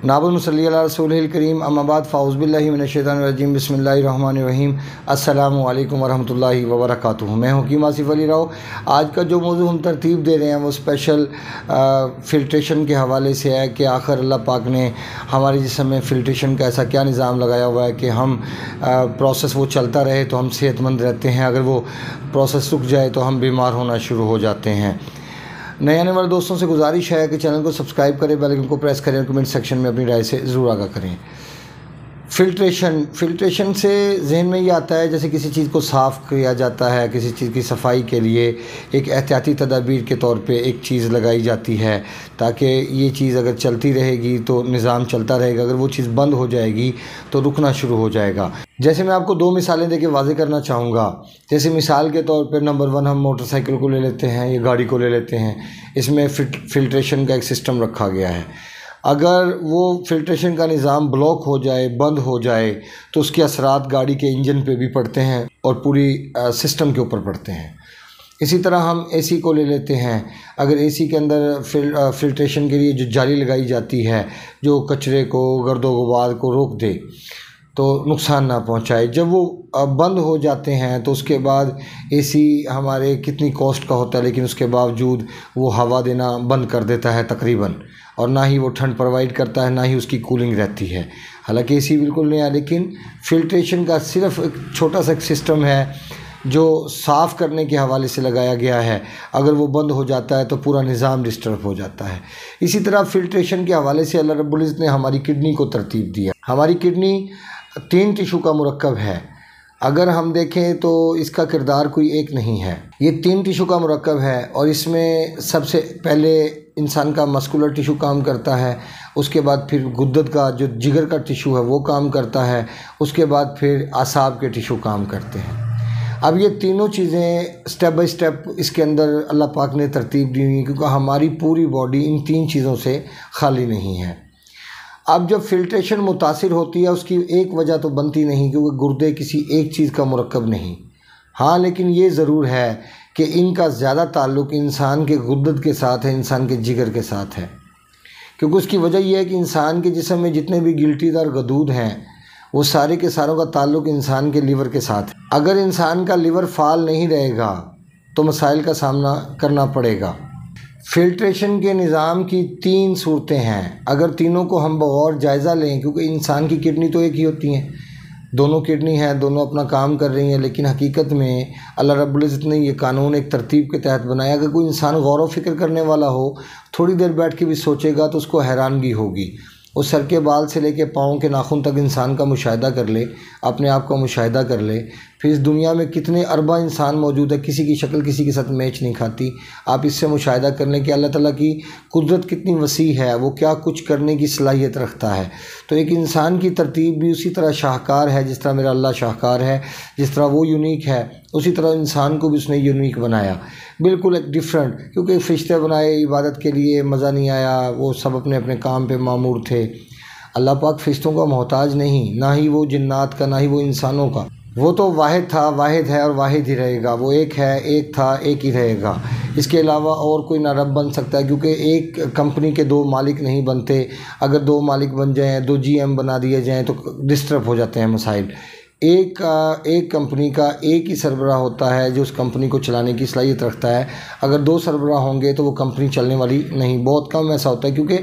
नाबुनुसल्ली अला रसूलिल करीम अम्माबाद फ़ाउज़ुबिल्लाहि मिनश्शैतानिर्रजीम बिस्मिल्लाहिर्रहमानिर्रहीम अस्सलामु अलैकुम वरहमतुल्लाहि वबरकातुहू। मैं हकीम आसिफ़ अली राव। आज का जो मौज़ू हम तरतीब दे रहे हैं वो स्पेशल फ़िल्ट्रेशन के हवाले से है कि आखिर अल्लाह पाक ने हमारे जिस्म में फ़िल्ट्रेशन का ऐसा क्या निज़ाम लगाया हुआ है कि हम प्रोसेस वो चलता रहे तो हम सेहतमंद रहते हैं, अगर वो प्रोसेस रुक जाए तो हम बीमार होना शुरू हो जाते हैं। नए आने वाले दोस्तों से गुजारिश है कि चैनल को सब्सक्राइब करें, बेल आइकन को प्रेस करें और कमेंट सेक्शन में अपनी राय से ज़रूर आगाह करें। फ़िल्ट्रेशन से जहन में ये आता है जैसे किसी चीज़ को साफ़ किया जाता है, किसी चीज़ की सफाई के लिए एक एहतियाती तदाबीर के तौर पे एक चीज़ लगाई जाती है ताकि ये चीज़ अगर चलती रहेगी तो निज़ाम चलता रहेगा, अगर वो चीज़ बंद हो जाएगी तो रुकना शुरू हो जाएगा। जैसे मैं आपको दो मिसालें देके वाज़े करना चाहूँगा। जैसे मिसाल के तौर पे नंबर 1 हम मोटरसाइकिल को ले लेते हैं या गाड़ी को ले लेते हैं, इसमें फ़िल्ट्रेशन का एक सिस्टम रखा गया है। अगर वो फ़िल्ट्रेशन का निज़ाम ब्लॉक हो जाए, बंद हो जाए तो उसके असरात गाड़ी के इंजन पे भी पड़ते हैं और पूरी सिस्टम के ऊपर पड़ते हैं। इसी तरह हम एसी को ले लेते हैं। अगर एसी के अंदर फ़िल्ट्रेशन के लिए जो जाली लगाई जाती है जो कचरे को, गर्दो गुबार को रोक दे तो नुकसान ना पहुंचाए, जब वो बंद हो जाते हैं तो उसके बाद एसी हमारे कितनी कॉस्ट का होता है लेकिन उसके बावजूद वो हवा देना बंद कर देता है तकरीबन, और ना ही वो ठंड प्रोवाइड करता है ना ही उसकी कूलिंग रहती है। हालांकि एसी बिल्कुल नहीं है, लेकिन फ़िल्ट्रेशन का सिर्फ एक छोटा सा सिस्टम है जो साफ़ करने के हवाले से लगाया गया है। अगर वो बंद हो जाता है तो पूरा निज़ाम डिस्टर्ब हो जाता है। इसी तरह फ़िल्ट्रेशन के हवाले से अल्लाह रब्बुल इज़्ज़त ने हमारी किडनी को तरतीब दिया। हमारी किडनी 3 टिशू का मुरक्कब है। अगर हम देखें तो इसका किरदार कोई एक नहीं है, ये 3 टिशू का मुरक्कब है और इसमें सबसे पहले इंसान का मस्कुलर टिशू काम करता है, उसके बाद फिर गुद्दत का जो जिगर का टिशू है वो काम करता है, उसके बाद फिर आसाब के टिशू काम करते हैं। अब ये तीनों चीज़ें स्टेप बाय स्टेप इसके अंदर अल्लाह पाक ने तरतीब दी हुई, क्योंकि हमारी पूरी बॉडी इन 3 चीज़ों से खाली नहीं है। अब जब फ़िल्ट्रेशन मुतासिर होती है उसकी एक वजह तो बनती नहीं, क्योंकि गुर्दे किसी एक चीज़ का मुरक्कब नहीं। हाँ, लेकिन ये ज़रूर है कि इनका ज़्यादा ताल्लुक़ इंसान के गुर्दत के साथ है, इंसान के जिगर के साथ है। क्योंकि उसकी वजह यह है कि इंसान के जिस्म में जितने भी गिल्टीदार गदूद हैं वो सारे के सारों का ताल्लुक़ इंसान के लीवर के साथ है। अगर इंसान का लीवर फाल नहीं रहेगा तो मसाइल का सामना करना पड़ेगा। फ़िल्ट्रेशन के निज़ाम की 3 सूरतें हैं। अगर तीनों को हम बगौर जायज़ा लें, क्योंकि इंसान की किडनी तो एक ही होती हैं, दोनों किडनी हैं, दोनों अपना काम कर रही हैं, लेकिन हकीकत में अल्लाह रब्बुल इज़्ज़त ने ये कानून एक तरतीब के तहत बनाया। अगर कोई इंसान गौर व फिक्र करने वाला हो, थोड़ी देर बैठ के भी सोचेगा तो उसको हैरानगी होगी। वो सर के बाल से लेके पाँव के नाखून तक इंसान का मुशाहिदा कर ले, अपने आप का मुशाहिदा कर ले, फिर इस दुनिया में कितने अरबा इंसान मौजूद है, किसी की शक्ल किसी के साथ मैच नहीं खाती। आप इससे मुशाहिदा कर लें कि अल्लाह ताला की कुदरत कितनी वसी है, वो क्या कुछ करने की सलाहियत रखता है। तो एक इंसान की तरतीब भी उसी तरह शाहकार है, जिस तरह मेरा अल्लाह शाहकार है, जिस तरह वो यूनिक है, उसी तरह इंसान को भी उसने यूनिक बनाया, बिल्कुल एक डिफरेंट। क्योंकि फ़रिश्ते बनाए इबादत के लिए, मज़ा नहीं आया, वो सब अपने अपने काम पे मामूर थे। अल्लाह पाक फ़रिश्तों का मोहताज नहीं, ना ही वो जिन्नात का, ना ही वो इंसानों का। वो तो वाहिद था, वाहिद है और वाहिद ही रहेगा। वो एक है, एक था, एक ही रहेगा। इसके अलावा और कोई ना रब बन सकता है, क्योंकि एक कंपनी के 2 मालिक नहीं बनते। अगर 2 मालिक बन जाएँ, 2 GM बना दिए जाएँ तो डिस्टर्ब हो जाते हैं मसाइल। एक कंपनी का एक ही सरबराह होता है जो उस कंपनी को चलाने की सलाहियत रखता है। अगर 2 सरबराह होंगे तो वो कंपनी चलने वाली नहीं। बहुत कम ऐसा होता है, क्योंकि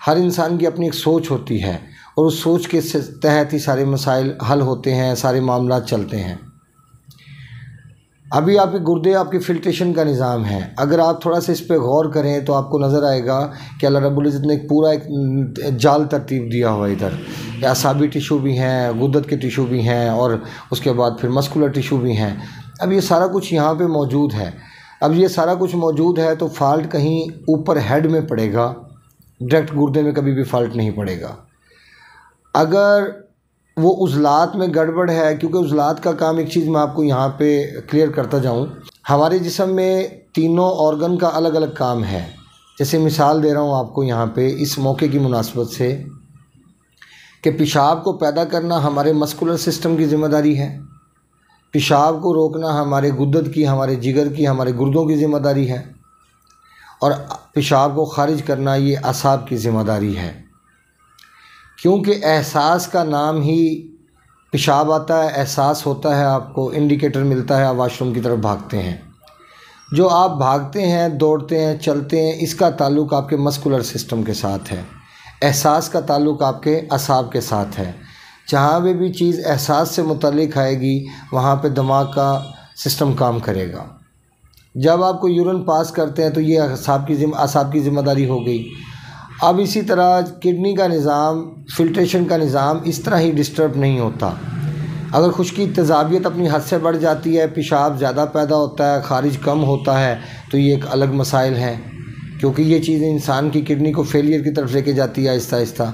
हर इंसान की अपनी एक सोच होती है और उस सोच के तहत ही सारे मसाइल हल होते हैं, सारे मामला चलते हैं। अभी आपके गुर्दे आपके फ़िल्ट्रेशन का निज़ाम है। अगर आप थोड़ा सा इस पर गौर करें तो आपको नज़र आएगा कि अल्लाह रब्बुल इज़्ज़त ने एक पूरा एक जाल तरतीब दिया हुआ है। इधर आसाबी टिशू भी हैं, गुद्दत के टिशू भी हैं और उसके बाद फिर मस्कुलर टिशू भी हैं। अब ये सारा कुछ यहाँ पे मौजूद है। अब ये सारा कुछ मौजूद है तो फ़ाल्ट कहीं ऊपर हेड में पड़ेगा, डायरेक्ट गुर्दे में कभी भी फ़ाल्ट नहीं पड़ेगा। अगर वो उज़लात में गड़बड़ है, क्योंकि उज़लात का काम, एक चीज़ मैं आपको यहाँ पे क्लियर करता जाऊँ, हमारे जिस्म में तीनों ऑर्गन का अलग अलग काम है। जैसे मिसाल दे रहा हूँ आपको यहाँ पे इस मौके की मुनासबत से कि पेशाब को पैदा करना हमारे मस्कुलर सिस्टम की ज़िम्मेदारी है, पेशाब को रोकना हमारे गुद्दत की, हमारे जिगर की, हमारे गुर्दों की ज़िम्मेदारी है, और पेशाब को ख़ारिज करना ये असाब की ज़िम्मेदारी है, क्योंकि एहसास का नाम ही पेशाब आता है, एहसास होता है, आपको इंडिकेटर मिलता है, आप वाशरूम की तरफ भागते हैं। जो आप भागते हैं, दौड़ते हैं, चलते हैं, इसका ताल्लुक़ आपके मस्कुलर सिस्टम के साथ है। एहसास का ताल्लुक़ आपके असाब के साथ है। जहाँ भी चीज़ एहसास से मुतल्लिक़ आएगी वहाँ पे दिमाग का सिस्टम काम करेगा। जब आपको यूरिन पास करते हैं तो ये असाब की ज़िम्मेदारी हो गई। अब इसी तरह किडनी का निज़ाम, फ़िल्ट्रेशन का निज़ाम इस तरह ही डिस्टर्ब नहीं होता। अगर खुश्की तेज़ाबियत अपनी हद से बढ़ जाती है, पेशाब ज़्यादा पैदा होता है, ख़ारिज कम होता है, तो ये एक अलग मसाइल है, क्योंकि ये चीज़ इंसान की किडनी को फेलियर की तरफ लेके जाती है आहिस्ता आहिस्ता,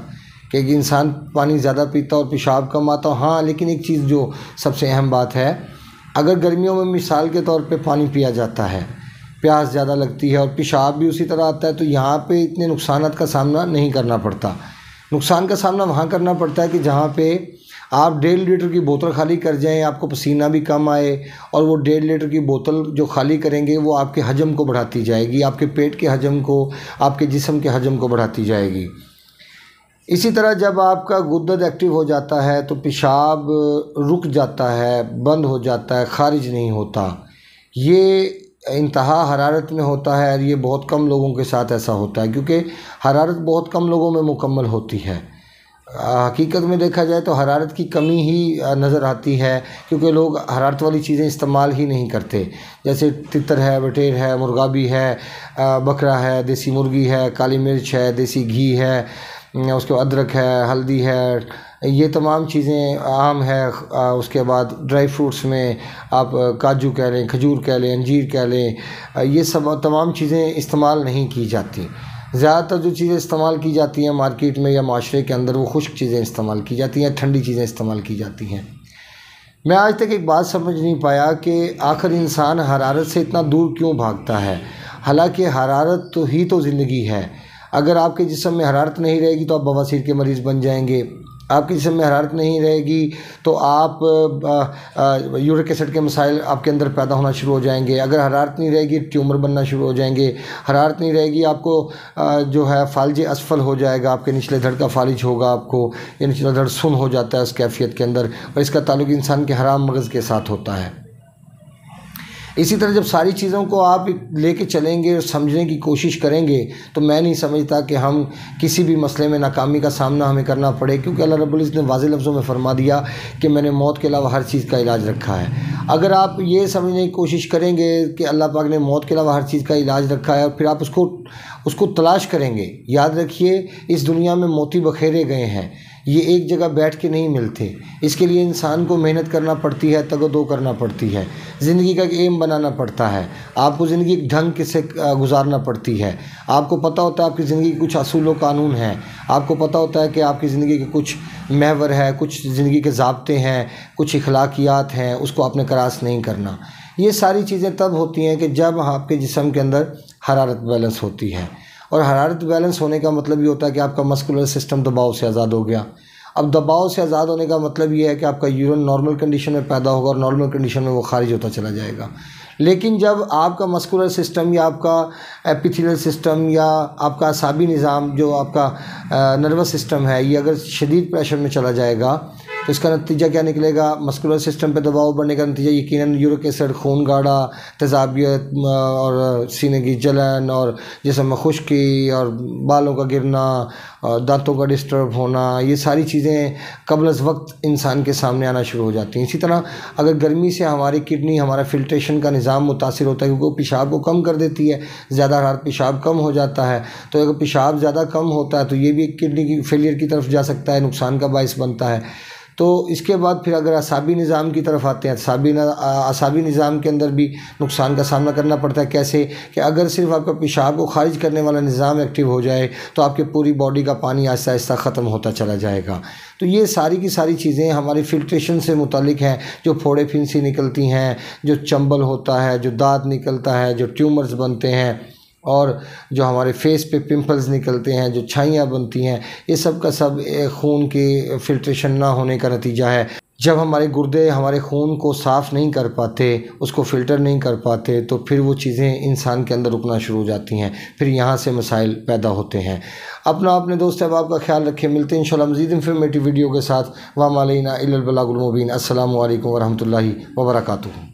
कि इंसान पानी ज़्यादा पीता और पेशाब कम आता हो। हाँ, लेकिन एक चीज़ जो सबसे अहम बात है, अगर गर्मियों में मिसाल के तौर पे पानी पिया जाता है, प्यास ज़्यादा लगती है और पेशाब भी उसी तरह आता है, तो यहाँ पे इतने नुकसानात का सामना नहीं करना पड़ता। नुकसान का सामना वहाँ करना पड़ता है कि जहाँ पे आप 1.5 लीटर की बोतल खाली कर जाएं, आपको पसीना भी कम आए, और वो 1.5 लीटर की बोतल जो खाली करेंगे वो आपके हजम को बढ़ाती जाएगी, आपके पेट के हजम को, आपके जिस्म के हजम को बढ़ाती जाएगी। इसी तरह जब आपका गुर्दत एक्टिव हो जाता है तो पेशाब रुक जाता है, बंद हो जाता है, ख़ारिज नहीं होता। ये इंतहा हरारत में होता है, और ये बहुत कम लोगों के साथ ऐसा होता है, क्योंकि हरारत बहुत कम लोगों में मुकम्मल होती है। हकीकत में देखा जाए तो हरारत की कमी ही नज़र आती है, क्योंकि लोग हरारत वाली चीज़ें इस्तेमाल ही नहीं करते। जैसे तितर है, बटेर है, मुर्गाबी है, बकरा है, देसी मुर्गी है, काली मिर्च है, देसी घी है, उसके बाद अदरक है, हल्दी है, ये तमाम चीज़ें, आम है, उसके बाद ड्राई फ्रूट्स में आप काजू कह लें, खजूर कह लें, अंजीर कह लें, ये सब तमाम चीज़ें इस्तेमाल नहीं की जाती। ज़्यादातर जो चीज़ें इस्तेमाल की जाती हैं मार्केट में या माशरे के अंदर, वो खुश्क चीज़ें इस्तेमाल की जाती हैं, ठंडी चीज़ें इस्तेमाल की जाती हैं। मैं आज तक एक बात समझ नहीं पाया कि आखिर इंसान हरारत से इतना दूर क्यों भागता है। हालांकि हरारत तो ज़िंदगी है। अगर आपके जिस्म में हरारत नहीं रहेगी तो आप बवासीर के मरीज़ बन जाएंगे। आपके जिस्म में हरारत नहीं रहेगी तो आप यूरिक एसिड के मसाइल आपके अंदर पैदा होना शुरू हो जाएंगे। अगर हरारत नहीं रहेगी, ट्यूमर बनना शुरू हो जाएंगे। हरारत नहीं रहेगी, आपको जो है फालज असफल हो जाएगा, आपके निचले धड़ का फालिज होगा, आपको ये निचला धड़ सुन हो जाता है उस कैफियत के अंदर, और इसका ताल्लुक इंसान के हराम मगज़ के साथ होता है। इसी तरह जब सारी चीज़ों को आप लेके चलेंगे और समझने की कोशिश करेंगे तो मैं नहीं समझता कि हम किसी भी मसले में नाकामी का सामना हमें करना पड़े, क्योंकि अल्लाह रब्बुल इज़्ज़त ने वाज़ेह लफ्ज़ों में फरमा दिया कि मैंने मौत के अलावा हर चीज़ का इलाज रखा है। अगर आप ये समझने की कोशिश करेंगे कि अल्लाह पाक ने मौत के अलावा हर चीज़ का इलाज रखा है और फिर आप उसको तलाश करेंगे, याद रखिए इस दुनिया में मोती बखेरे गए हैं, ये एक जगह बैठ के नहीं मिलते। इसके लिए इंसान को मेहनत करना पड़ती है, तगदो करना पड़ती है, ज़िंदगी का एक एम बनाना पड़ता है, आपको ज़िंदगी एक ढंग से गुजारना पड़ती है। आपको पता होता है आपकी ज़िंदगी के कुछ असूल व कानून हैं, आपको पता होता है कि आपकी ज़िंदगी के कुछ महवर है, कुछ ज़िंदगी के ज़ाब्ते हैं, कुछ इखलाकियात हैं, उसको आपने क्रॉस नहीं करना। ये सारी चीज़ें तब होती हैं कि जब आपके जिस्म के अंदर हरारत बैलेंस होती है, और हरारत बैलेंस होने का मतलब ये होता है कि आपका मस्कुलर सिस्टम दबाव से आज़ाद हो गया। अब दबाव से आज़ाद होने का मतलब ये है कि आपका यूरिन नॉर्मल कंडीशन में पैदा होगा और नॉर्मल कंडीशन में वो खारिज होता चला जाएगा। लेकिन जब आपका मस्कुलर सिस्टम या आपका एपिथेलियल सिस्टम या आपका असाबी निज़ाम, जो आपका नर्वस सिस्टम है, ये अगर शदीद प्रेशर में चला जाएगा तो इसका नतीजा क्या निकलेगा? मस्कुलर सिस्टम पे दबाव बढ़ने का नतीजा यकीनन यूरिक एसिड, खून गाढ़ा, तेज़ाबियत और सीने की जलन और जिस्म में खुश्की और बालों का गिरना, दांतों का डिस्टर्ब होना, ये सारी चीज़ें कबल वक्त इंसान के सामने आना शुरू हो जाती हैं। इसी तरह अगर गर्मी से हमारी किडनी, हमारा फिल्ट्रेशन का निज़ाम मुतासिर होता है, क्योंकि वो पेशाब को कम कर देती है, ज़्यादा हरारत पेशाब कम हो जाता है। तो अगर पेशाब ज़्यादा कम होता है तो ये भी किडनी की फेलियर की तरफ जा सकता है, नुकसान का बायस बनता है। तो इसके बाद फिर अगर असाबी निज़ाम की तरफ आते हैं, असाबी निज़ाम के अंदर भी नुकसान का सामना करना पड़ता है। कैसे कि अगर सिर्फ आपका पेशाब को खारिज करने वाला निज़ाम एक्टिव हो जाए तो आपके पूरी बॉडी का पानी आहिस्ता आहिस्ता ख़त्म होता चला जाएगा। तो ये सारी की सारी चीज़ें हमारी फिल्ट्रेशन से मुतालिक हैं, जो फोड़े फिंसी निकलती हैं, जो चंबल होता है, जो दांत निकलता है, जो ट्यूमर्स बनते हैं, और जो हमारे फेस पे पिंपल्स निकलते हैं, जो छाइयाँ बनती हैं, ये सब का सब खून की फिल्ट्रेशन ना होने का नतीजा है। जब हमारे गुर्दे हमारे खून को साफ़ नहीं कर पाते, उसको फ़िल्टर नहीं कर पाते, तो फिर वो चीज़ें इंसान के अंदर रुकना शुरू हो जाती हैं, फिर यहाँ से मसाइल पैदा होते हैं। अपने दोस्त अहबाब का ख्याल रखें। मिलते हैं इंशाल्लाह मज़ीद इन्फॉर्मेटिव वीडियो के साथ। व मा अलैना इल्लल बलागुल मुबीन। अस्सलामु अलैकुम व रहमतुल्लाहि व बरकातुहू।